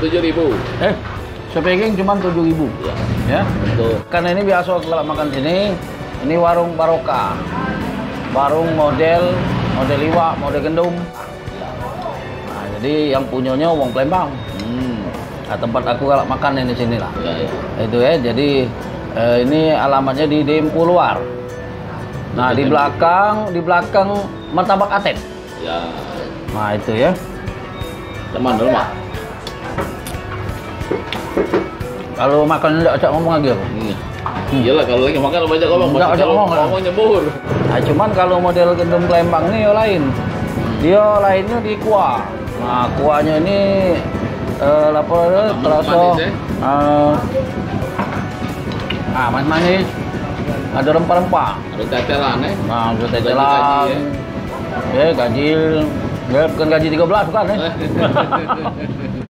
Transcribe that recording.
7.000. Sepiring cuma 7.000. Ya. Ya. Untuk Karena ini biasa kalau makan sini, ini warung barokah. Warung model iwak, model gendum. Nah, jadi yang punyanya wong Palembang. Nah, tempat aku kalau makan ini sini lah. ya, ya. Itu ya. Jadi ini alamatnya di Dempo Luar. Nah, di belakang martabak Atep. Ya. Nah, itu ya. Teman dulu, Mak. Kalau makan enggak ajak ngomong lagi aku. Iyalah kalau lagi makan banyak ngomong. Nggak ada Kalau ngomong, ngomong nyebur. Nah, cuman kalau model gendum Palembang ini ya lain. Dia lainnya di kuah. Nah, kuahnya ini terasa manis, manis-manis. Ada rempah-rempah. Ada tetelan, Nah, ada Gaji, tetelan. Ya, gaji. Ya, bukan gaji 13 bukan ya.